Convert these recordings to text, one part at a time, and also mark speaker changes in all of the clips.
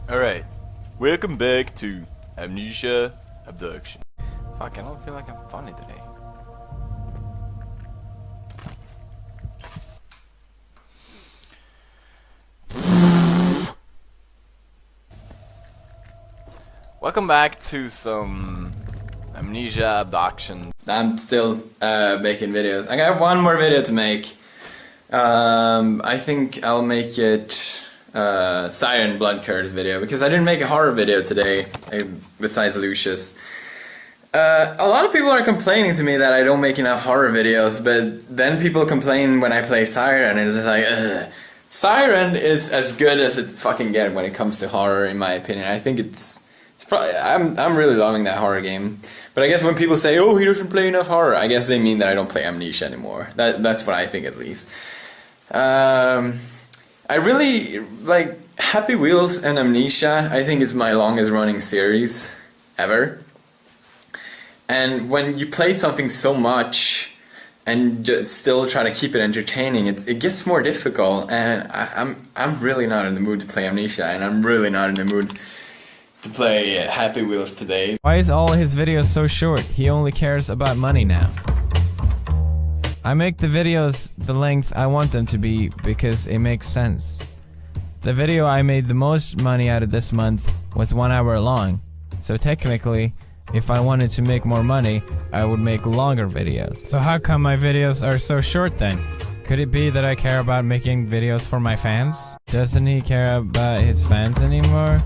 Speaker 1: Alright, welcome back to Amnesia Abduction.
Speaker 2: Fuck, I don't feel like I'm funny today. Welcome back to some Amnesia Abduction.
Speaker 3: I'm still making videos. I got one more video to make. I think I'll make it Siren Blood Curse video because I didn't make a horror video today besides Lucius. A lot of people are complaining to me that I don't make enough horror videos, but then people complain when I play Siren and it's like, ugh. Siren is as good as it fucking gets when it comes to horror, in my opinion. I think it's probably, I'm really loving that horror game. But I guess when people say, oh, he doesn't play enough horror, I guess they mean that I don't play Amnesia anymore. That's what I think, at least. I really like Happy Wheels and Amnesia. I think is my longest running series ever. And when you play something so much and just still try to keep it entertaining, it gets more difficult. And I'm really not in the mood to play Amnesia, and I'm really not in the mood to play Happy Wheels today.
Speaker 4: Why is all his videos so short? He only cares about money now. I make the videos the length I want them to be because it makes sense. The video I made the most money out of this month was 1 hour long. So technically, if I wanted to make more money, I would make longer videos. So how come my videos are so short then? Could it be that I care about making videos for my fans? Doesn't he care about his fans anymore?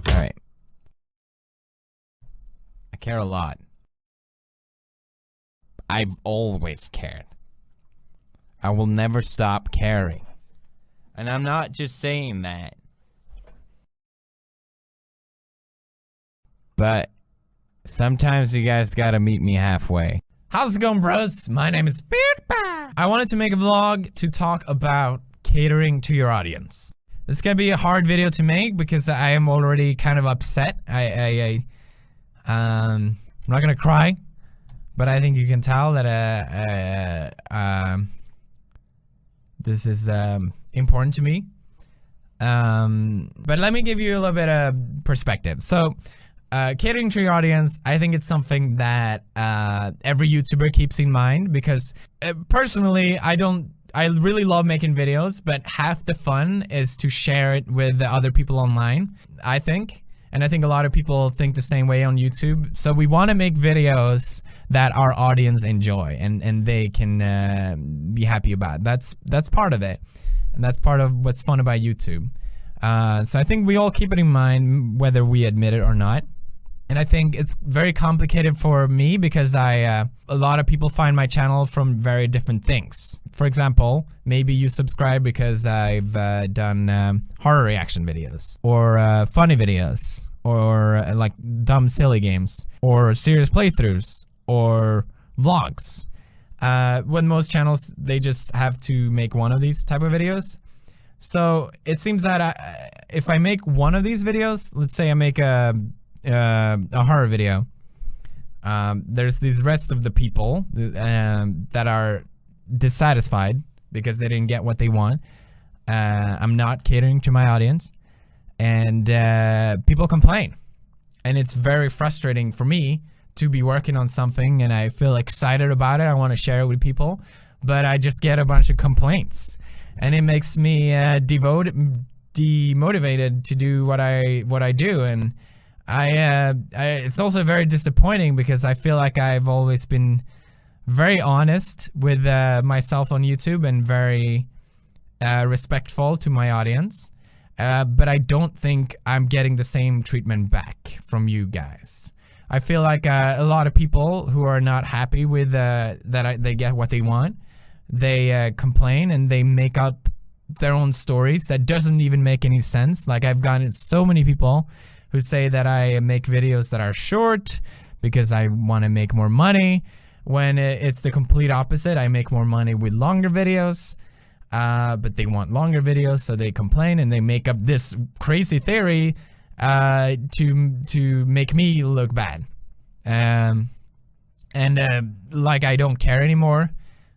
Speaker 4: Alright. I care a lot. I've always cared. I will never stop caring. And I'm not just saying that. But sometimes you guys gotta meet me halfway. How's it going, bros? My name is PewDiePie. I wanted to make a vlog to talk about catering to your audience. This is gonna be a hard video to make because I am already kind of upset. I'm not gonna cry, but I think you can tell that this is important to me. But let me give you a little bit of perspective. So, catering to your audience, I think it's something that every YouTuber keeps in mind because personally, I really love making videos, but half the fun is to share it with the other people online, I think. And I think a lot of people think the same way on YouTube. So we want to make videos that our audience enjoy and they can be happy about. That's part of it. And that's part of what's fun about YouTube. So I think we all keep it in mind whether we admit it or not. And I think it's very complicated for me because a lot of people find my channel from very different things. For example, maybe you subscribe because I've done horror reaction videos, or funny videos, or like dumb silly games, or serious playthroughs, or vlogs. When most channels, they just have to make one of these type of videos. So it seems that if I make one of these videos, let's say I make a horror video, there's these rest of the people that are dissatisfied because they didn't get what they want. I'm not catering to my audience, and people complain, and it's very frustrating for me to be working on something and I feel excited about it. I want to share it with people, but I just get a bunch of complaints, and it makes me demotivated to do what I do. And it's also very disappointing because I feel like I've always been very honest with myself on YouTube and very respectful to my audience, but I don't think I'm getting the same treatment back from you guys. I feel like a lot of people who are not happy with they get what they want, they complain and they make up their own stories that doesn't even make any sense. Like, I've gotten so many people who say that I make videos that are short because I want to make more money, when it's the complete opposite. I make more money with longer videos, but they want longer videos, so they complain and they make up this crazy theory to make me look bad. Like, I don't care anymore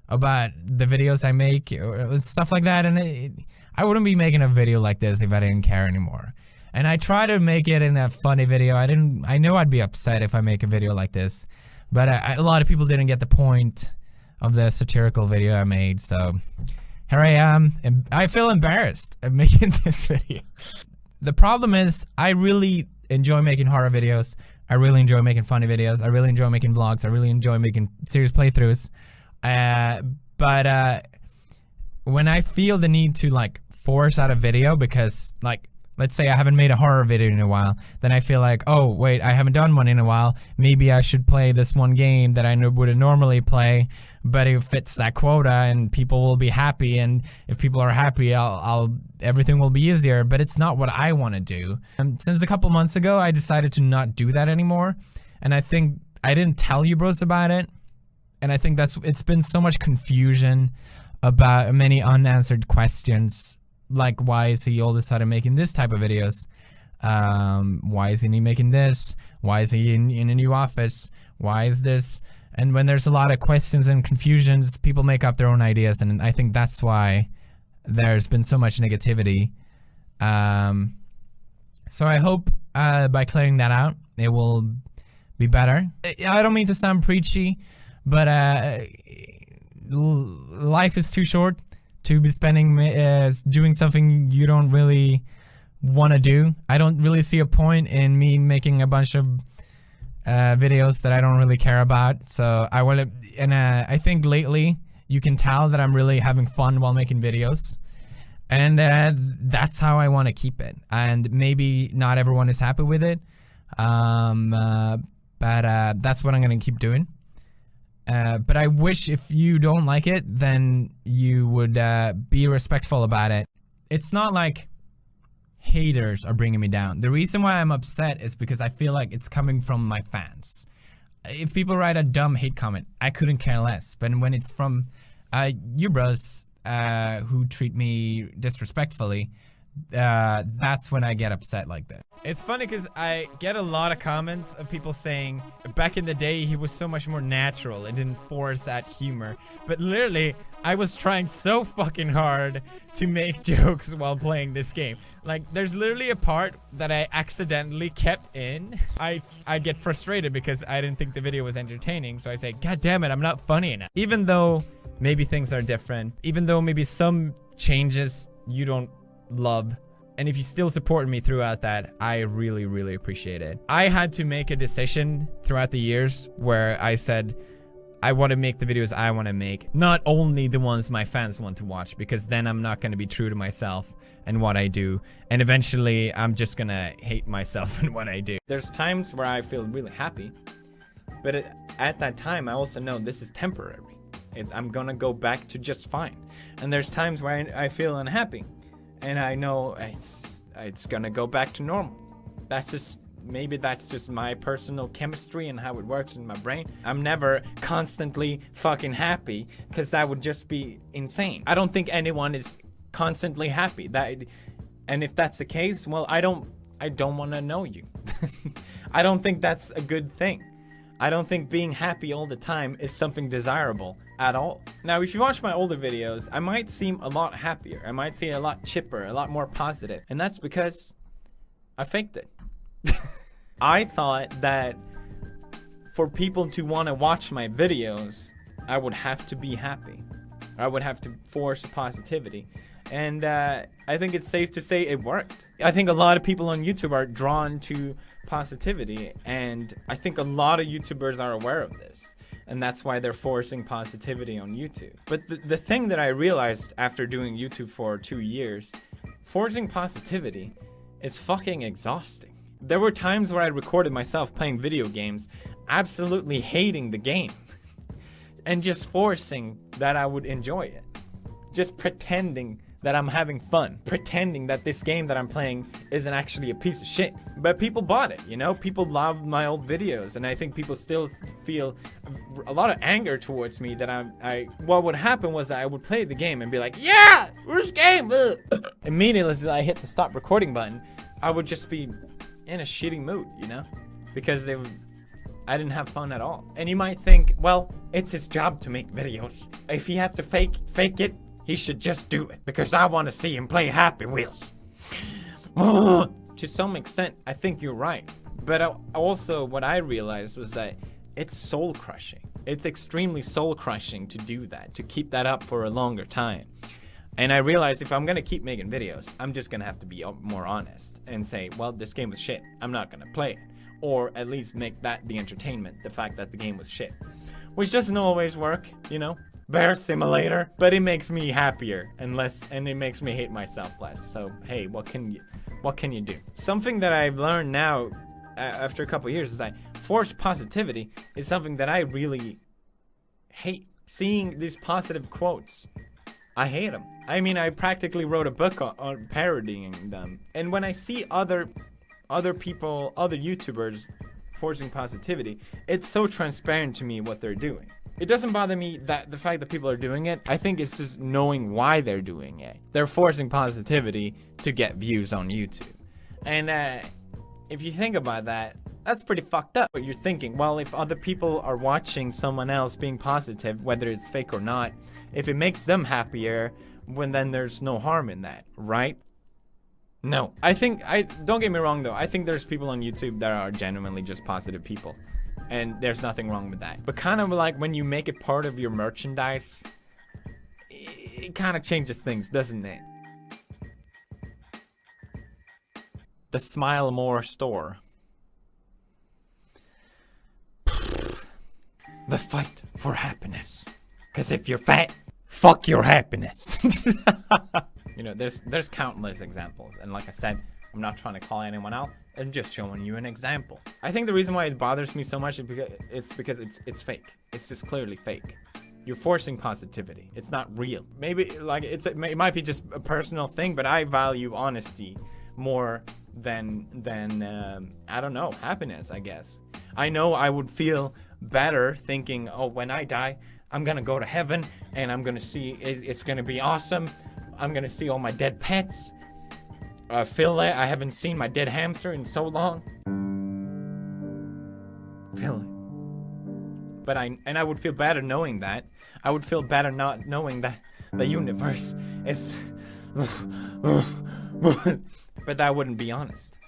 Speaker 4: about the videos I make or stuff like that, and I wouldn't be making a video like this if I didn't care anymore. And I try to make it in a funny video. I know I'd be upset if I make a video like this, but a lot of people didn't get the point of the satirical video I made, so here I am, and I feel embarrassed at making this video. The problem is, I really enjoy making horror videos. I really enjoy making funny videos. I really enjoy making vlogs. I really enjoy making serious playthroughs. But when I feel the need to like force out a video because like, let's say I haven't made a horror video in a while, then I feel like, oh wait, I haven't done one in a while. Maybe I should play this one game that I wouldn't normally play, but it fits that quota and people will be happy. And if people are happy, everything will be easier. But it's not what I want to do. And since a couple months ago, I decided to not do that anymore. And I think I didn't tell you bros about it. And I think it's been so much confusion about many unanswered questions. Like, why is he all of a sudden making this type of videos? Why isn't he making this? Why is he in a new office? Why is this? And when there's a lot of questions and confusions, people make up their own ideas, and I think that's why there's been so much negativity. So I hope by clearing that out, it will be better. I don't mean to sound preachy, but life is too short to be spending doing something you don't really want to do. I don't really see a point in me making a bunch of videos that I don't really care about. So I want to, and I think lately you can tell that I'm really having fun while making videos, and that's how I want to keep it. And maybe not everyone is happy with it, but that's what I'm gonna keep doing. But I wish if you don't like it, then you would be respectful about it. It's not like haters are bringing me down. The reason why I'm upset is because I feel like it's coming from my fans. If people write a dumb hate comment, I couldn't care less. But when it's from you bros who treat me disrespectfully, that's when I get upset like that. It's funny because I get a lot of comments of people saying back in the day he was so much more natural and didn't force that humor, but literally I was trying so fucking hard to make jokes while playing this game. Like, there's literally a part that I accidentally kept in. I get frustrated because I didn't think the video was entertaining, so I say, god damn it, I'm not funny enough. Even though maybe things are different, even though maybe some changes you don't love, and if you still support me throughout that, I really, really appreciate it. I had to make a decision throughout the years where I said, I want to make the videos I want to make, not only the ones my fans want to watch, because then I'm not going to be true to myself and what I do, and eventually I'm just going to hate myself and what I do. There's times where I feel really happy, but at that time, I also know this is temporary. I'm going to go back to just fine. And there's times where I feel unhappy, and I know it's gonna go back to normal. Maybe that's just my personal chemistry and how it works in my brain. I'm never constantly fucking happy, because that would just be insane. I don't think anyone is constantly happy. And if that's the case, well, I don't want to know you. I don't think that's a good thing. I don't think being happy all the time is something desirable at all. Now, if you watch my older videos, I might seem a lot happier. I might seem a lot chipper, a lot more positive. And that's because I faked it. I thought that for people to want to watch my videos, I would have to be happy. I would have to force positivity. And I think it's safe to say it worked. I think a lot of people on YouTube are drawn to positivity, and I think a lot of YouTubers are aware of this, and that's why they're forcing positivity on YouTube. But the thing that I realized after doing YouTube for 2 years, forcing positivity is fucking exhausting. There were times where I recorded myself playing video games, absolutely hating the game, and just forcing that I would enjoy it. Just pretending that I'm having fun, pretending that this game that I'm playing isn't actually a piece of shit. But people bought it, you know? People love my old videos, and I think people still feel a lot of anger towards me that what would happen was that I would play the game and be like, yeah, first game. Immediately as I hit the stop recording button, I would just be in a shitty mood, you know? Because I didn't have fun at all. And you might think, well, it's his job to make videos. If he has to fake it, He should just do it because I want to see him play Happy Wheels. To some extent, I think you're right. But also what I realized was that it's soul crushing. It's extremely soul crushing to do that, to keep that up for a longer time. And I realized if I'm gonna keep making videos, I'm just gonna have to be more honest and say, well, this game was shit. I'm not gonna play it. Or at least make that the entertainment, the fact that the game was shit. Which doesn't always work, you know? Bear Simulator, but it makes me happier and it makes me hate myself less. So hey, what can you do? Something that I've learned now after a couple years is that forced positivity is something that I really hate. Seeing these positive quotes, I hate them. I mean, I practically wrote a book on parodying them. And when I see other people, other YouTubers forcing positivity, it's so transparent to me what they're doing. It doesn't bother me that the fact that people are doing it. I think it's just knowing why they're doing it. They're forcing positivity to get views on YouTube. And if you think about that, that's pretty fucked up. But you're thinking, well, if other people are watching someone else being positive, whether it's fake or not, if it makes them happier, then there's no harm in that, right? No. Don't get me wrong though, I think there's people on YouTube that are genuinely just positive people. And there's nothing wrong with that. But kind of like when you make it part of your merchandise, it kind of changes things, doesn't it? The Smile More store. The fight for happiness. Cause if you're fat, fuck your happiness. You know, there's countless examples. And like I said, I'm not trying to call anyone out. I'm just showing you an example. I think the reason why it bothers me so much is because it's fake. It's just clearly fake. You're forcing positivity. It's not real. Maybe like it might be just a personal thing, but I value honesty more than I don't know, happiness, I guess. I know I would feel better thinking, oh, when I die, I'm gonna go to heaven and I'm gonna see it's gonna be awesome. I'm gonna see all my dead pets. Phil, I haven't seen my dead hamster in so long. Phil. But I would feel better knowing that. I would feel better not knowing that the universe is but that wouldn't be honest.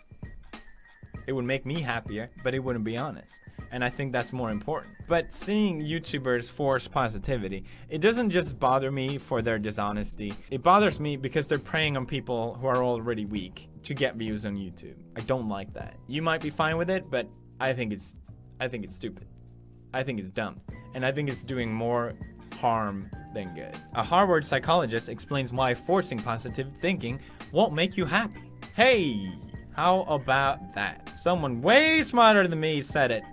Speaker 4: It would make me happier, but it wouldn't be honest. And I think that's more important. But seeing YouTubers force positivity, it doesn't just bother me for their dishonesty. It bothers me because they're preying on people who are already weak to get views on YouTube. I don't like that. You might be fine with it, but I think it's stupid. I think it's dumb. And I think it's doing more harm than good. A Harvard psychologist explains why forcing positive thinking won't make you happy. Hey, how about that? Someone way smarter than me said it.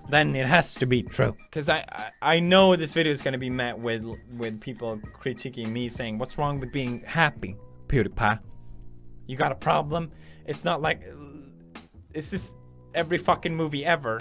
Speaker 4: Then it has to be true. Because I know this video is going to be met with people critiquing me saying, what's wrong with being happy, PewDiePie? You got a problem? It's not like, it's just every fucking movie ever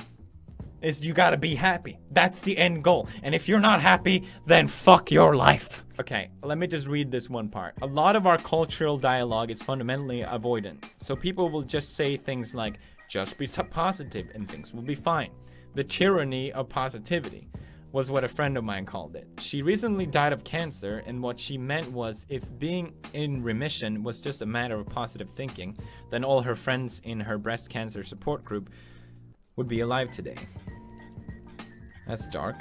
Speaker 4: is you gotta be happy. That's the end goal. And if you're not happy, then fuck your life. Okay, let me just read this one part. A lot of our cultural dialogue is fundamentally avoidant. So people will just say things like, just be positive and things will be fine. The tyranny of positivity was what a friend of mine called it. She recently died of cancer, and what she meant was if being in remission was just a matter of positive thinking, then all her friends in her breast cancer support group would be alive today. That's dark.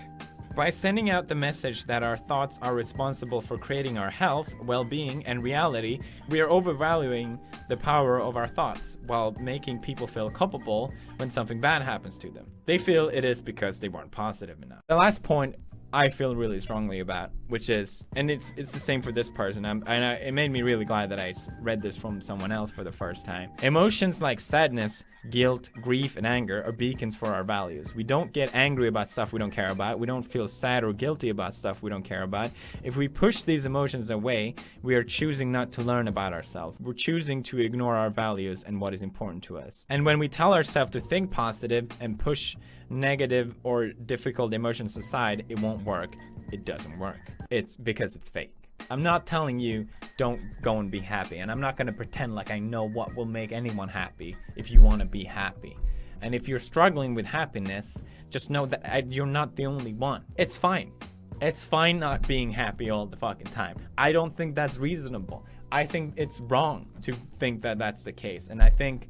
Speaker 4: By sending out the message that our thoughts are responsible for creating our health, well-being, and reality, we are overvaluing the power of our thoughts while making people feel culpable when something bad happens to them. They feel it is because they weren't positive enough. The last point I feel really strongly about, which is, and it's the same for this person, it made me really glad that I read this from someone else for the first time. Emotions like sadness, guilt, grief, and anger are beacons for our values. We don't get angry about stuff we don't care about. We don't feel sad or guilty about stuff we don't care about. If we push these emotions away, we are choosing not to learn about ourselves. We're choosing to ignore our values and what is important to us. And when we tell ourselves to think positive and push negative or difficult emotions aside, it won't work. It doesn't work. It's because it's fake. I'm not telling you don't go and be happy, and I'm not going to pretend like I know what will make anyone happy if you want to be happy. And if you're struggling with happiness, just know that you're not the only one. It's fine. It's fine not being happy all the fucking time. I don't think that's reasonable. I think it's wrong to think that that's the case. And I think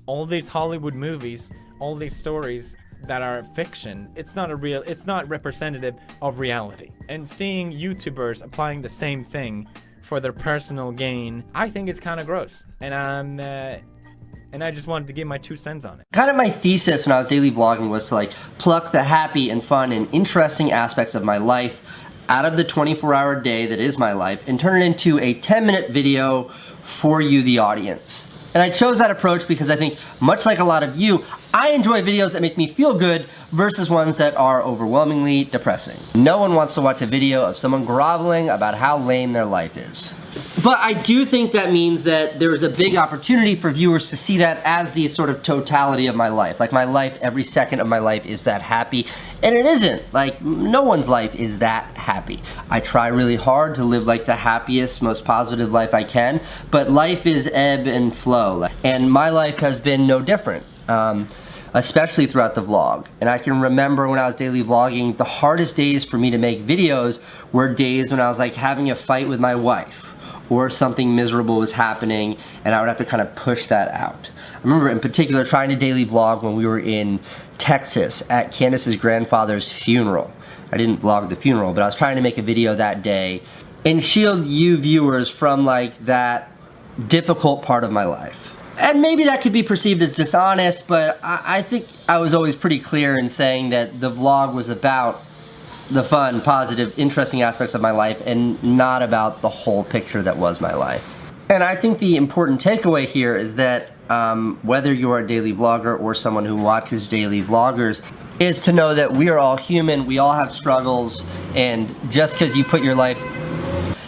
Speaker 4: all these Hollywood movies, all these stories that are fiction, it's not representative of reality. And seeing YouTubers applying the same thing for their personal gain, I think it's kind of gross. And I just wanted to give my 2 cents on it.
Speaker 5: Kind of my thesis when I was daily vlogging was to like pluck the happy and fun and interesting aspects of my life out of the 24-hour day that is my life and turn it into a 10-minute video for you, the audience. And I chose that approach because I think, much like a lot of you, I enjoy videos that make me feel good versus ones that are overwhelmingly depressing. No one wants to watch a video of someone groveling about how lame their life is. But I do think that means that there is a big opportunity for viewers to see that as the sort of totality of my life. Like my life, every second of my life is that happy, and it isn't. Like no one's life is that happy. I try really hard to live like the happiest, most positive life I can, but life is ebb and flow, and my life has been no different. Especially throughout the vlog. And I can remember when I was daily vlogging, the hardest days for me to make videos were days when I was like having a fight with my wife or something miserable was happening and I would have to kind of push that out. I remember in particular trying to daily vlog when we were in Texas at Candace's grandfather's funeral. I didn't vlog the funeral, but I was trying to make a video that day and shield you viewers from like that difficult part of my life. And maybe that could be perceived as dishonest, but I think I was always pretty clear in saying that the vlog was about the fun, positive, interesting aspects of my life and not about the whole picture that was my life. And I think the important takeaway here is that whether you're a daily vlogger or someone who watches daily vloggers, is to know that we are all human, we all have struggles, and just because you put your life...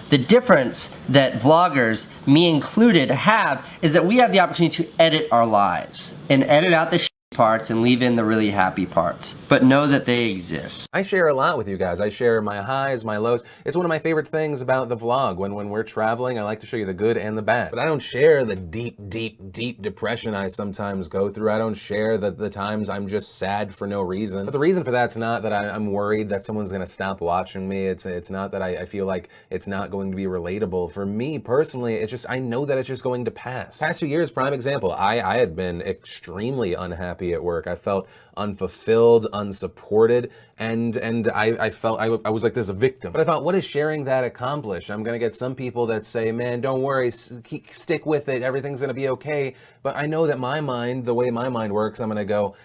Speaker 5: The difference that vloggers, me included, have is that we have the opportunity to edit our lives and edit out the shit parts and leave in the really happy parts, but know that they exist.
Speaker 6: I share a lot with you guys. I share my highs, my lows. It's one of my favorite things about the vlog. When we're traveling, I like to show you the good and the bad. But I don't share the deep depression I sometimes go through. I don't share the times I'm just sad for no reason. But the reason for that's not that I'm worried that someone's gonna stop watching me. It's not that I feel like it's not going to be relatable. For me personally, it's just, I know that it's just going to pass. Past 2 years, prime example, I had been extremely unhappy at work. I felt unfulfilled, unsupported, and I felt I was like this victim. But I thought, what does sharing that accomplish? I'm gonna get some people that say, man, don't worry, stick with it, everything's gonna be okay. But I know that my mind, the way my mind works, I'm gonna go,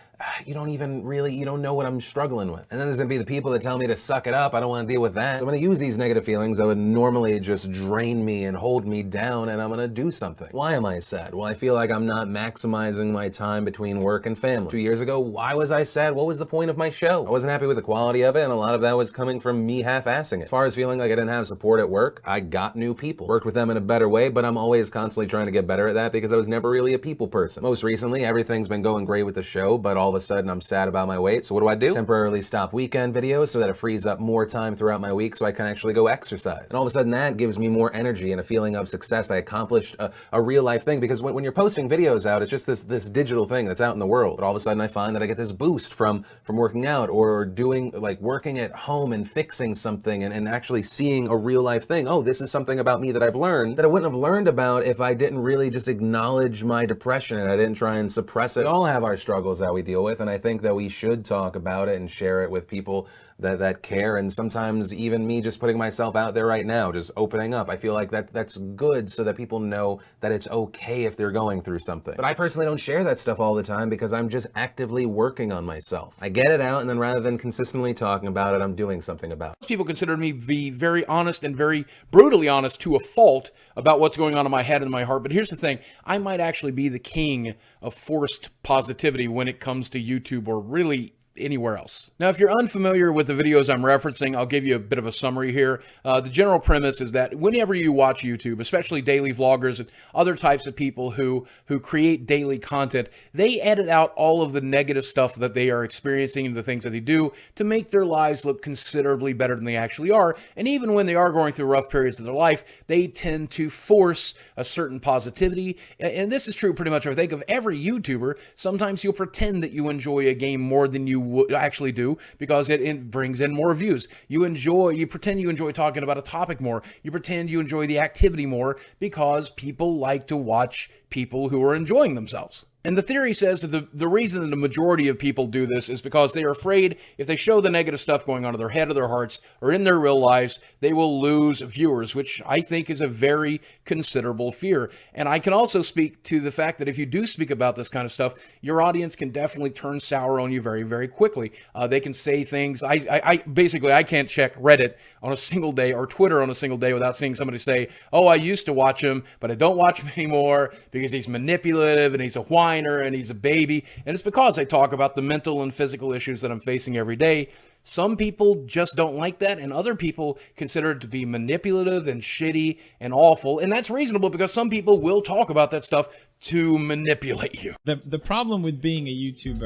Speaker 6: you don't know what I'm struggling with. And then there's gonna be the people that tell me to suck it up. I don't wanna deal with that. So I'm gonna use these negative feelings that would normally just drain me and hold me down, and I'm gonna do something. Why am I sad? Well, I feel like I'm not maximizing my time between work and family. 2 years ago, why was I sad? What was the point of my show? I wasn't happy with the quality of it, and a lot of that was coming from me half-assing it. As far as feeling like I didn't have support at work, I got new people. Worked with them in a better way, but I'm always constantly trying to get better at that because I was never really a people person. Most recently, everything's been going great with the show, but all of a sudden I'm sad about my weight. So what do? Temporarily stop weekend videos so that it frees up more time throughout my week so I can actually go exercise. And all of a sudden that gives me more energy and a feeling of success. I accomplished a real life thing, because when you're posting videos out, it's just this digital thing that's out in the world. But all of a sudden I find that I get this boost from working out or doing, like, working at home and fixing something and actually seeing a real life thing. Oh, this is something about me that I've learned that I wouldn't have learned about if I didn't really just acknowledge my depression and I didn't try and suppress it. We all have our struggles that we deal with, and I think that we should talk about it and share it with people that care. And sometimes even me just putting myself out there right now, just opening up, I feel like that's good so that people know that it's okay if they're going through something. But I personally don't share that stuff all the time because I'm just actively working on myself. I get it out, and then rather than consistently talking about it, I'm doing something about it.
Speaker 7: People consider me to be very honest and very brutally honest to a fault about what's going on in my head and my heart. But here's the thing, I might actually be the king of forced positivity when it comes to YouTube or really anywhere else. Now, if you're unfamiliar with the videos I'm referencing, I'll give you a bit of a summary here. The general premise is that whenever you watch YouTube, especially daily vloggers and other types of people who create daily content, they edit out all of the negative stuff that they are experiencing and the things that they do to make their lives look considerably better than they actually are. And even when they are going through rough periods of their life, they tend to force a certain positivity. And this is true pretty much, I think, of every YouTuber. Sometimes you'll pretend that you enjoy a game more than you actually do, because it brings in more views. You pretend you enjoy talking about a topic more. You pretend you enjoy the activity more because people like to watch people who are enjoying themselves. And the theory says that the reason that the majority of people do this is because they are afraid if they show the negative stuff going on in their head or their hearts or in their real lives, they will lose viewers, which I think is a very considerable fear. And I can also speak to the fact that if you do speak about this kind of stuff, your audience can definitely turn sour on you very, very quickly. They can say things. I basically, I can't check Reddit on a single day or Twitter on a single day without seeing somebody say, oh, I used to watch him, but I don't watch him anymore because he's manipulative and he's a whiner and he's a baby. And it's because I talk about the mental and physical issues that I'm facing every day. Some people just don't like that, and other people consider it to be manipulative and shitty and awful. And that's reasonable because some people will talk about that stuff to manipulate you.
Speaker 8: The problem with being a YouTuber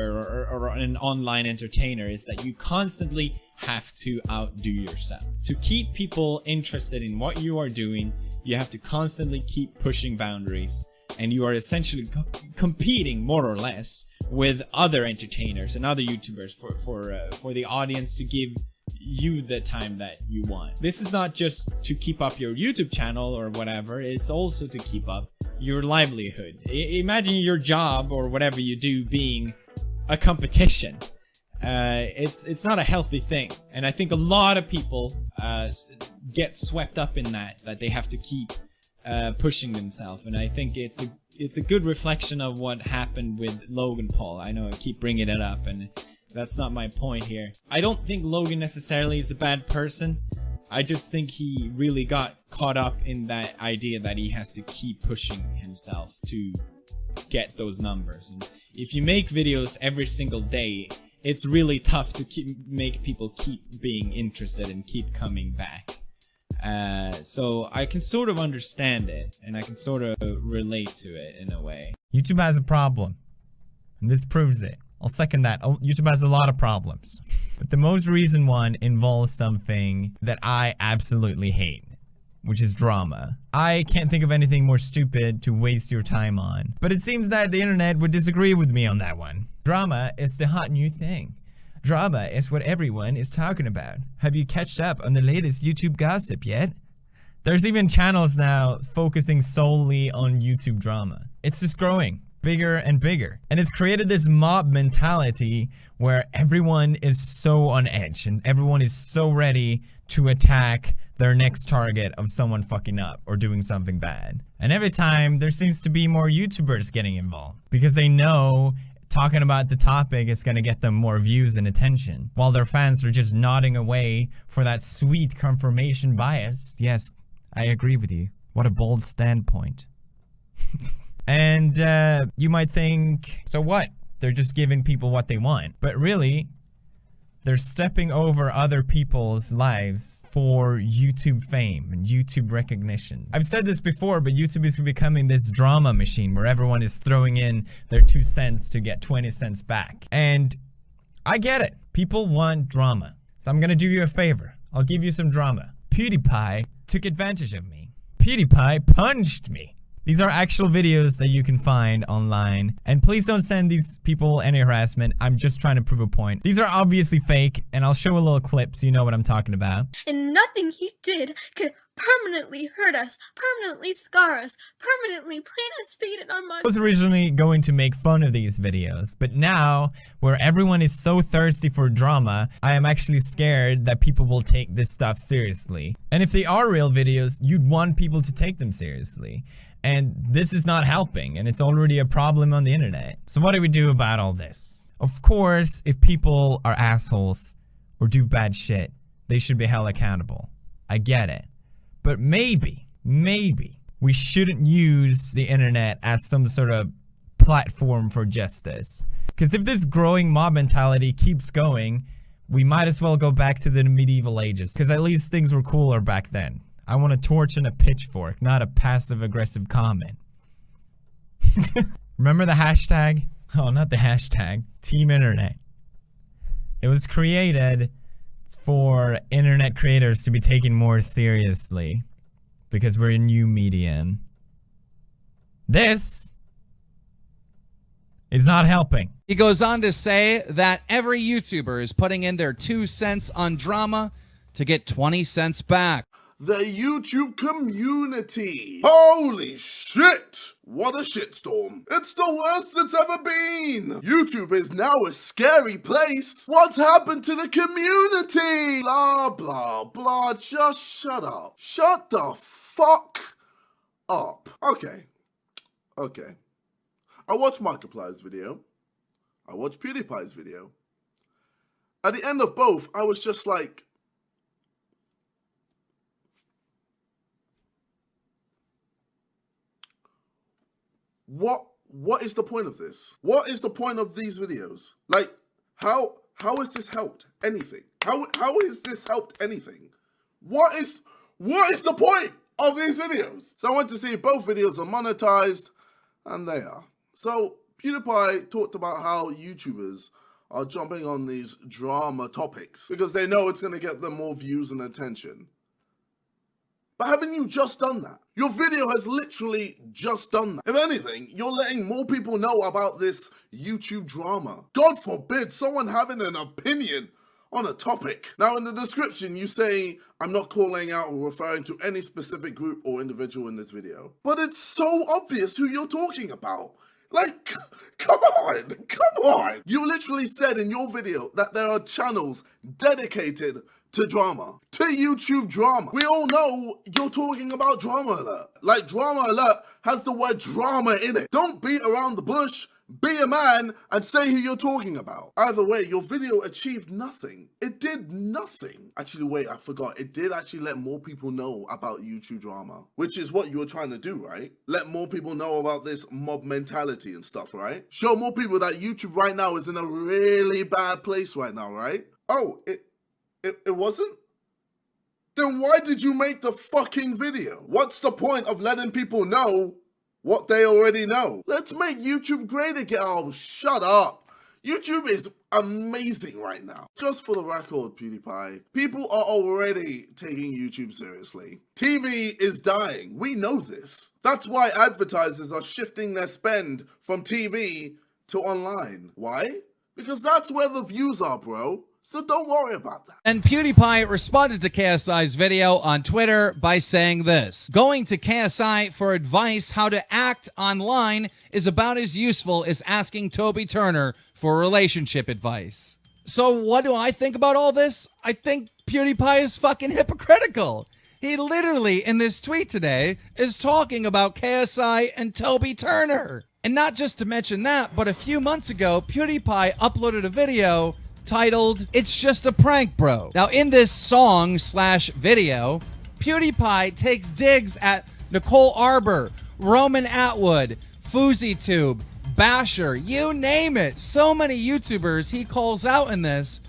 Speaker 8: or an online entertainer is that you constantly have to outdo yourself. To keep people interested in what you are doing, you have to constantly keep pushing boundaries, and you are essentially competing more or less with other entertainers and other YouTubers for the audience to give you the time that you want. This is not just to keep up your YouTube channel or whatever, it's also to keep up your livelihood. Imagine your job or whatever you do being a competition. It's not a healthy thing, and I think a lot of people get swept up in that they have to keep pushing themselves, and I think it's a good reflection of what happened with Logan Paul. I know I keep bringing it up, and that's not my point here. I don't think Logan necessarily is a bad person. I just think he really got caught up in that idea that he has to keep pushing himself to get those numbers. And if you make videos every single day, it's really tough to make people keep being interested and keep coming back. So I can sort of understand it, and I can sort of relate to it in a way.
Speaker 4: YouTube has a problem, and this proves it. I'll second that. YouTube has a lot of problems, but the most recent one involves something that I absolutely hate, which is drama. I can't think of anything more stupid to waste your time on, but it seems that the internet would disagree with me on that one. Drama is the hot new thing. Drama is what everyone is talking about. Have you catched up on the latest YouTube gossip yet? There's even channels now focusing solely on YouTube drama. It's just growing bigger and bigger. And it's created this mob mentality where everyone is so on edge and everyone is so ready to attack their next target of someone fucking up or doing something bad. And every time there seems to be more YouTubers getting involved because they know talking about the topic is going to get them more views and attention, while their fans are just nodding away for that sweet confirmation bias. Yes, I agree with you. What a bold standpoint. And you might think, so what? They're just giving people what they want. But really, they're stepping over other people's lives for YouTube fame and YouTube recognition. I've said this before, but YouTube is becoming this drama machine where everyone is throwing in their 2 cents to get 20 cents back. And I get it. People want drama. So I'm gonna do you a favor. I'll give you some drama. PewDiePie took advantage of me. PewDiePie punched me. These are actual videos that you can find online. And please don't send these people any harassment. I'm just trying to prove a point. These are obviously fake, and I'll show a little clip so you know what I'm talking about.
Speaker 9: And nothing he did could permanently hurt us, permanently scar us, permanently plant a seed in our minds.
Speaker 4: I was originally going to make fun of these videos, but now, where everyone is so thirsty for drama, I am actually scared that people will take this stuff seriously. And if they are real videos, you'd want people to take them seriously. And this is not helping, and it's already a problem on the internet. So what do we do about all this? Of course, if people are assholes or do bad shit, they should be held accountable. I get it. But maybe we shouldn't use the internet as some sort of platform for justice. Because if this growing mob mentality keeps going, we might as well go back to the medieval ages, because at least things were cooler back then. I want a torch and a pitchfork, not a passive-aggressive comment. Remember the hashtag? Oh, not the hashtag. Team Internet. It was created for internet creators to be taken more seriously because we're a new medium. This is not helping.
Speaker 10: He goes on to say that every YouTuber is putting in their 2 cents on drama to get 20 cents back.
Speaker 11: The YouTube community. Holy shit! What a shitstorm. It's the worst it's ever been. YouTube is now a scary place. What's happened to the community? Blah, blah, blah. Just shut up. Shut the fuck up. Okay. I watched Markiplier's video. I watched PewDiePie's video. At the end of both, I was just like, What is the point of this? What is the point of these videos? Like, how has this helped anything? How has this helped anything? What is the point of these videos? So I went to see if both videos are monetized, and they are. So PewDiePie talked about how YouTubers are jumping on these drama topics because they know it's going to get them more views and attention. But haven't you just done that? Your video has literally just done that. If anything, you're letting more people know about this YouTube drama. God forbid someone having an opinion on a topic. Now in the description you say, I'm not calling out or referring to any specific group or individual in this video. But it's so obvious who you're talking about. Like, come on. You literally said in your video that there are channels dedicated to drama, to YouTube drama. We all know you're talking about Drama Alert. Like, Drama Alert has the word drama in it. Don't beat around the bush, be a man and say who you're talking about. Either way, your video achieved nothing. It did nothing. Actually, wait, I forgot. It did actually let more people know about YouTube drama, which is what you were trying to do, right? Let more people know about this mob mentality and stuff, right? Show more people that YouTube right now is in a really bad place right now, right? Oh, it wasn't? Then why did you make the fucking video? What's the point of letting people know what they already know? Let's make YouTube great again. Oh, shut up. YouTube is amazing right now. Just for the record, PewDiePie, people are already taking YouTube seriously. TV is dying. We know this. That's why advertisers are shifting their spend from TV to online. Why? Because that's where the views are, bro. So don't worry about that.
Speaker 10: And PewDiePie responded to KSI's video on Twitter by saying this: going to KSI for advice how to act online is about as useful as asking Toby Turner for relationship advice. So what do I think about all this? I think PewDiePie is fucking hypocritical. He literally, in this tweet today, is talking about KSI and Toby Turner. And not just to mention that, but a few months ago, PewDiePie uploaded a video titled, "It's Just a Prank, Bro." Now, in this song/video, PewDiePie takes digs at Nicole Arbor, Roman Atwood, FouseyTube, Basher, you name it. So many YouTubers he calls out in this.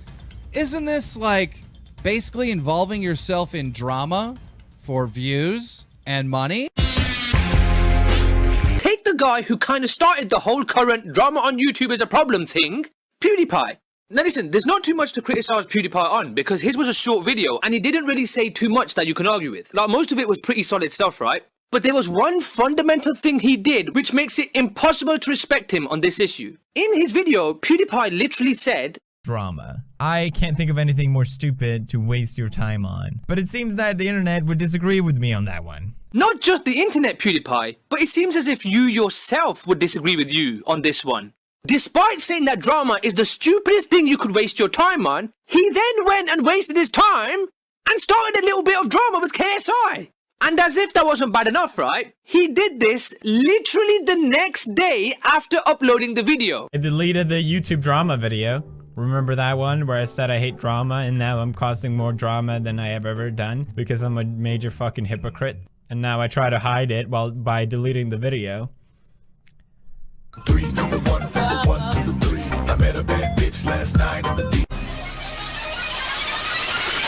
Speaker 10: Isn't this like basically involving yourself in drama for views and money?
Speaker 12: Take the guy who kind of started the whole current drama on YouTube is a problem thing, PewDiePie. Now listen, there's not too much to criticize PewDiePie on because his was a short video and he didn't really say too much that you can argue with. Like, most of it was pretty solid stuff, right? But there was one fundamental thing he did which makes it impossible to respect him on this issue. In his video, PewDiePie literally said,
Speaker 4: drama. I can't think of anything more stupid to waste your time on. But it seems that the internet would disagree with me on that one.
Speaker 12: not just the internet, PewDiePie, but it seems as if you yourself would disagree with you on this one. Despite saying that drama is the stupidest thing you could waste your time on, he then went and wasted his time and started a little bit of drama with KSI. And as if that wasn't bad enough, right? He did this literally the next day after uploading the video.
Speaker 4: I deleted the YouTube drama video. Remember that one where I said I hate drama and now I'm causing more drama than I have ever done because I'm a major fucking hypocrite? And now I try to hide it by deleting the video.
Speaker 13: 3 to the 1, from the 1 to the 3. I met a bad bitch last night in the deep.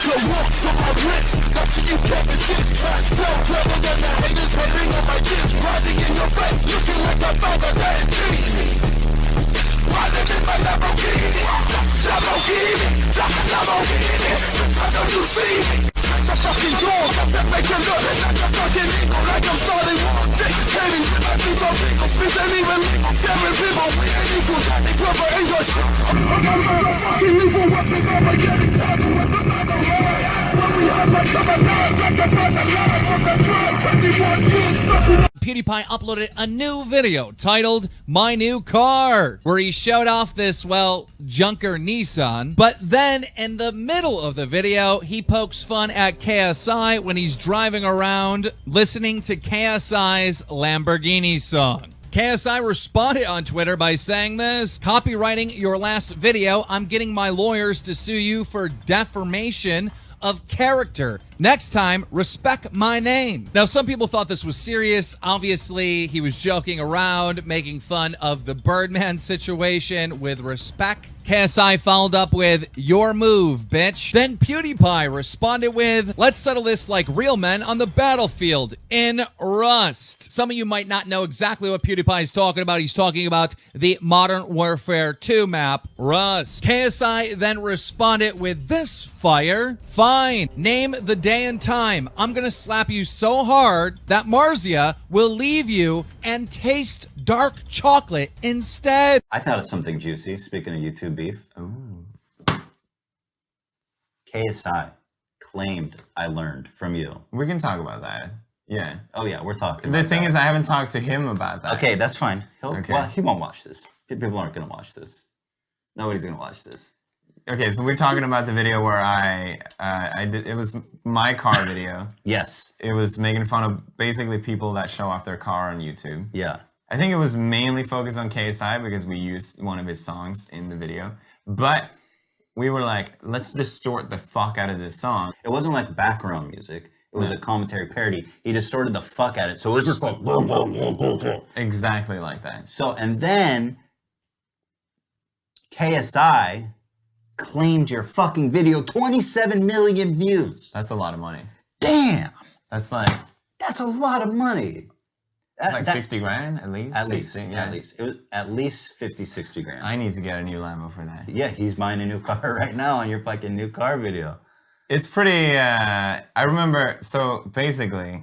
Speaker 13: The walks on my wrist, watching you Kevin 6 packs. Still clever than the haters hating on my kids. Riding in your face, looking like my father that intrigued me. Riding in my Lamborghini. Lamborghini. I know you see the fucking doors that make you look like a fucking eagle, like I'm starting war. Dictating, I keep on legal speech ain't even legal. Scaring people, we ain't equal. They cover English. Fucking evil weapon, I'm getting tired of weapon on the line. When we have my summer life, like the front line of the drug, 21 years, nothing.
Speaker 10: PewDiePie uploaded a new video titled My New Car, where he showed off this, well, junker Nissan. But then in the middle of the video, he pokes fun at KSI when he's driving around listening to KSI's Lamborghini song. KSI responded on Twitter by saying this: copywriting your last video, I'm getting my lawyers to sue you for defamation of character. Next time, respect my name. Now, some people thought this was serious. Obviously, he was joking around, making fun of the Birdman situation with respect. KSI followed up with, your move, bitch. Then PewDiePie responded with, let's settle this like real men on the battlefield in Rust. Some of you might not know exactly what PewDiePie is talking about. He's talking about the Modern Warfare 2 map, Rust. KSI then responded with this fire. Fine, name the day and time. I'm gonna slap you so hard that Marzia will leave you and taste dark chocolate instead.
Speaker 14: I thought of something juicy, speaking of YouTube beef. Ooh. KSI claimed I learned from you.
Speaker 3: We can talk about that. Yeah.
Speaker 14: Oh yeah, we're talking
Speaker 3: The
Speaker 14: about
Speaker 3: thing
Speaker 14: that.
Speaker 3: is, I haven't talked to him about that.
Speaker 14: Okay, that's fine.
Speaker 3: Okay.
Speaker 14: Well, he won't watch this. People aren't going to watch this. Nobody's going to watch this.
Speaker 3: Okay, so we're talking about the video where I did, it was my car video.
Speaker 14: Yes.
Speaker 3: It was making fun of basically people that show off their car on YouTube.
Speaker 14: Yeah.
Speaker 3: I think it was mainly focused on KSI because we used one of his songs in the video. But we were like, let's distort the fuck out of this song.
Speaker 14: It wasn't like background music. It was a commentary parody. He distorted the fuck out of it. So it was just like...
Speaker 3: Exactly like that.
Speaker 14: So, and then KSI claimed your fucking video, 27 million views.
Speaker 3: That's a lot of money.
Speaker 14: Damn.
Speaker 3: That's like...
Speaker 14: That's a lot of money.
Speaker 3: That's like 50 grand at least?
Speaker 14: At least,
Speaker 3: 60, yeah.
Speaker 14: at least. It was at least 50, 60 grand.
Speaker 3: I need to get a new Lambo for that.
Speaker 14: Yeah, he's buying a new car right now on your fucking new car video.
Speaker 3: It's pretty, I remember, so basically,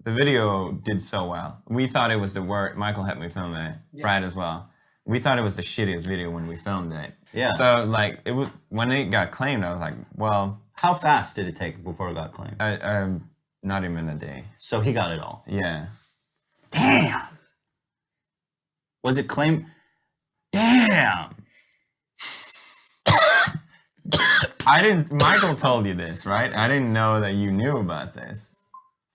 Speaker 3: the video did so well. We thought it was the worst. Michael helped me film it, Brad as well. We thought it was the shittiest video when we filmed it.
Speaker 14: Yeah.
Speaker 3: So like, it was, when it got claimed, I was like, well.
Speaker 14: How fast did it take before it got claimed?
Speaker 3: Not even a day.
Speaker 14: So he got it all.
Speaker 3: Yeah.
Speaker 14: Damn. Was it claimed? Damn.
Speaker 3: Michael told you this, right? I didn't know that you knew about this.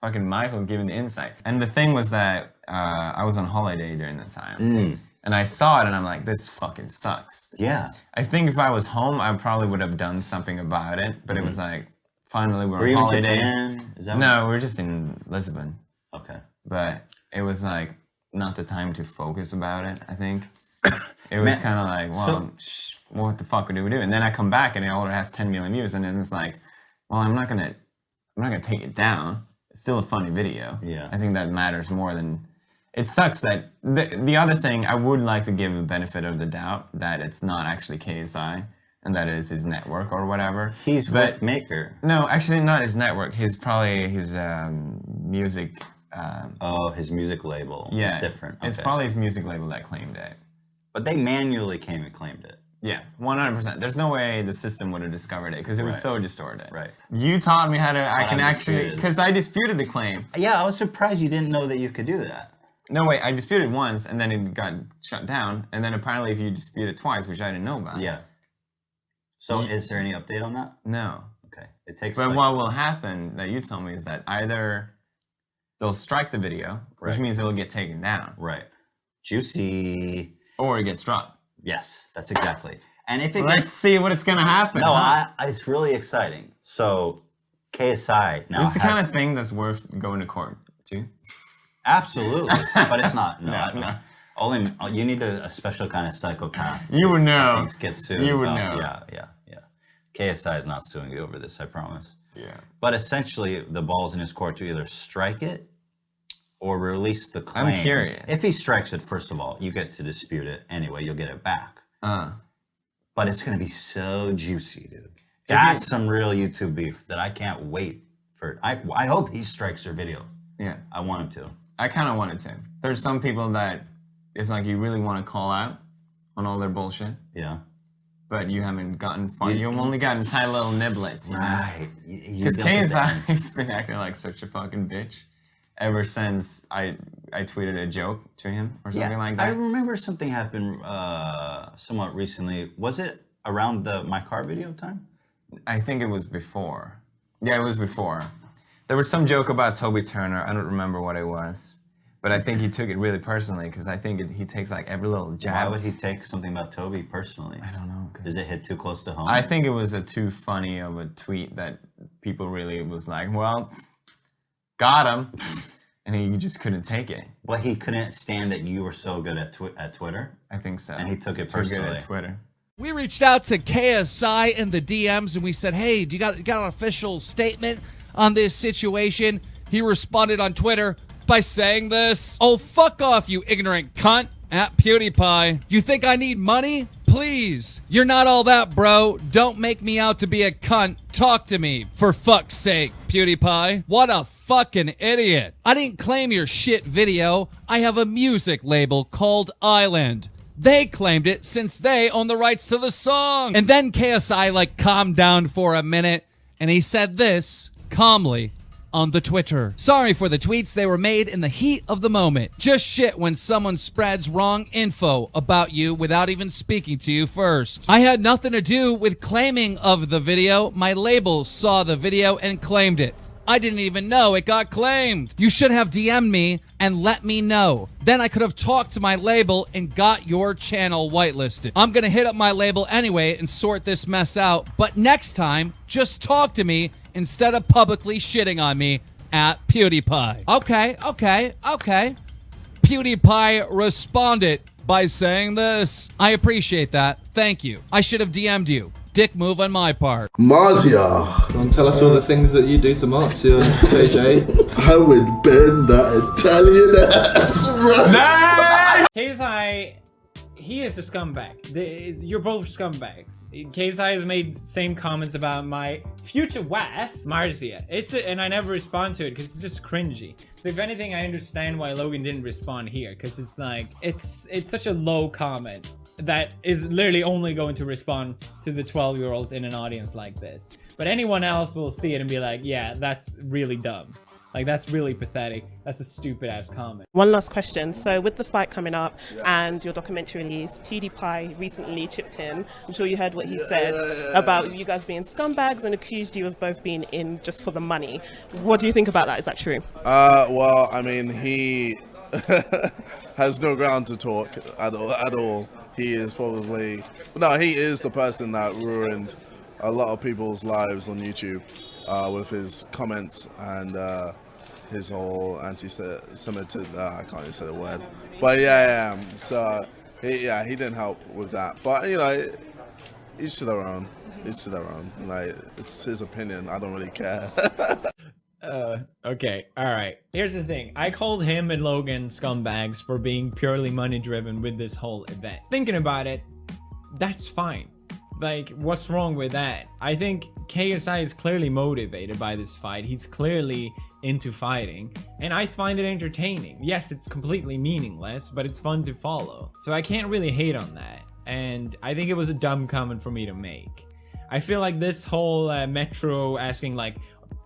Speaker 3: Fucking Michael giving the insight. And the thing was that I was on holiday during that time. And I saw it and I'm like, this fucking sucks.
Speaker 14: Yeah.
Speaker 3: I think if I was home, I probably would have done something about it. But it was like, finally we're on holiday.
Speaker 14: Japan? Is that
Speaker 3: no, we're just in Lisbon.
Speaker 14: Okay.
Speaker 3: But it was like, not the time to focus about it, I think. It was kind of like, well, what the fuck do we do? And then I come back and it already has 10 million views, and then it's like, well, I'm not gonna take it down. It's still a funny video.
Speaker 14: Yeah.
Speaker 3: I think that matters more than. It sucks that the other thing I would like to give the benefit of the doubt that it's not actually KSI and that it's his network or whatever.
Speaker 14: He's with Maker.
Speaker 3: No, actually not his network. His probably his music.
Speaker 14: His music label.
Speaker 3: Yeah,
Speaker 14: It's different.
Speaker 3: It's
Speaker 14: Okay.
Speaker 3: probably his music label that claimed it.
Speaker 14: But they manually came and claimed it.
Speaker 3: Yeah, 100%. There's no way the system would have discovered it because it was so distorted.
Speaker 14: Right.
Speaker 3: You taught me how to. I can actually,
Speaker 14: undisputed.
Speaker 3: because I disputed the claim.
Speaker 14: Yeah, I was surprised you didn't know that you could do that.
Speaker 3: No, wait, I disputed once and then it got shut down. And then apparently if you dispute it twice, which I didn't know about.
Speaker 14: Yeah. So is there any update on that?
Speaker 3: No.
Speaker 14: Okay. It takes.
Speaker 3: But
Speaker 14: like,
Speaker 3: what will happen that you told me is that either they'll strike the video, which means it'll get taken down.
Speaker 14: Right. Juicy.
Speaker 3: Or it gets dropped.
Speaker 14: Yes, that's exactly. And if it
Speaker 3: Let's see what it's gonna happen.
Speaker 14: No,
Speaker 3: huh?
Speaker 14: it's really exciting. So KSI now
Speaker 3: This is the kind of thing that's worth going to court to.
Speaker 14: Absolutely, but it's not. No. Only you need a special kind of psychopath.
Speaker 3: You would know.
Speaker 14: Things get sued.
Speaker 3: You would know.
Speaker 14: Yeah. KSI is not suing you over this, I promise.
Speaker 3: Yeah.
Speaker 14: But essentially, the ball's in his court to either strike it or release the claim.
Speaker 3: I'm curious.
Speaker 14: If he strikes it, first of all, you get to dispute it anyway. You'll get it back. But it's going to be so juicy, dude. That's some real YouTube beef that I can't wait for. I hope he strikes your video.
Speaker 3: Yeah.
Speaker 14: I want him to.
Speaker 3: I kind of wanted to. There's some people that it's like you really want to call out on all their bullshit.
Speaker 14: Yeah.
Speaker 3: But you haven't gotten far. You've only gotten tiny little niblets, you
Speaker 14: Right.
Speaker 3: Because KSI has been acting like such a fucking bitch ever since I tweeted a joke to him or something like that.
Speaker 14: I remember something happened somewhat recently. Was it around the My Car video time?
Speaker 3: I think it was before. Yeah, it was before. There was some joke about Toby Turner. I don't remember what it was. But I think he took it really personally because I think he takes like every little jab.
Speaker 14: Why would he take something about Toby personally?
Speaker 3: I don't know.
Speaker 14: Does it hit too close to home?
Speaker 3: I think it was too funny of a tweet that people really was like, well, got him. And he just couldn't take it.
Speaker 14: Well, he couldn't stand that you were so good at Twitter?
Speaker 3: I think so.
Speaker 14: And he took it
Speaker 3: Too
Speaker 14: personally.
Speaker 3: good at Twitter.
Speaker 10: We reached out to KSI in the DMs and we said, hey, you got an official statement on this situation? He responded on Twitter by saying this. Oh, fuck off, you ignorant cunt. At PewDiePie. You think I need money? Please. You're not all that, bro. Don't make me out to be a cunt. Talk to me. For fuck's sake, PewDiePie. What a fucking idiot. I didn't claim your shit video. I have a music label called Island. They claimed it since they own the rights to the song. And then KSI like calmed down for a minute and he said this calmly on the Twitter. Sorry for the tweets, they were made in the heat of the moment. Just shit when someone spreads wrong info about you without even speaking to you first. I had nothing to do with claiming of the video. My label saw the video and claimed it. I didn't even know it got claimed. You should have DM'd me and let me know. Then I could have talked to my label and got your channel whitelisted. I'm gonna hit up my label anyway and sort this mess out, but next time, just talk to me instead of publicly shitting on me at PewDiePie. Okay. PewDiePie responded by saying this. I appreciate that. Thank you. I should have DM'd you. Dick move on my part.
Speaker 11: Marzia.
Speaker 15: And tell us all the things that you do to Marzia, JJ.
Speaker 11: I would bend that Italian ass right.
Speaker 8: KSI, he is a scumbag. You're both scumbags. KSI has made same comments about my future wife, Marzia. And I never respond to it because it's just cringy. So if anything, I understand why Logan didn't respond here because it's like, it's such a low comment that is literally only going to respond to the 12-year-olds in an audience like this. But anyone else will see it and be like, yeah, that's really dumb. Like, that's really pathetic. That's a stupid-ass comment.
Speaker 16: One last question. So with the fight coming up and your documentary release, PewDiePie recently chipped in. I'm sure you heard what he said about you guys being scumbags and accused you of both being in just for the money. What do you think about that? Is that true?
Speaker 11: Well, I mean, he has no ground to talk at all. He is probably... No, he is the person that ruined a lot of people's lives on YouTube with his comments and his whole anti-Semitic... I can't even say the word. But yeah. So, he didn't help with that. But, you know, each to their own. Each to their own. Like, it's his opinion. I don't really care.
Speaker 8: Okay, alright. Here's the thing. I called him and Logan scumbags for being purely money-driven with this whole event. Thinking about it, that's fine. Like, what's wrong with that? I think KSI is clearly motivated by this fight. He's clearly into fighting, and I find it entertaining. Yes, it's completely meaningless, but it's fun to follow. So I can't really hate on that, and I think it was a dumb comment for me to make. I feel like this whole Metro asking like,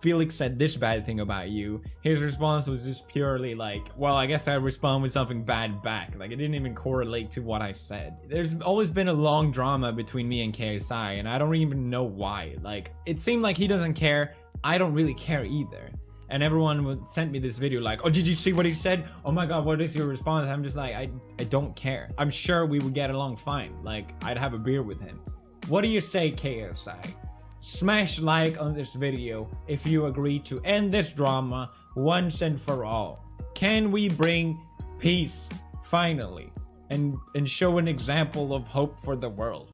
Speaker 8: Felix said this bad thing about you, his response was just purely like, well, I guess I respond with something bad back. Like, it didn't even correlate to what I said. There's always been a long drama between me and KSI, and I don't even know why. Like, it seemed like he doesn't care. I don't really care either. And everyone sent me this video like, oh, did you see what he said? Oh my god, what is your response? I'm just like, I don't care. I'm sure we would get along fine. Like, I'd have a beer with him. What do you say, KSI? Smash like on this video if you agree to end this drama once and for all. Can we bring peace finally and show an example of hope for the world?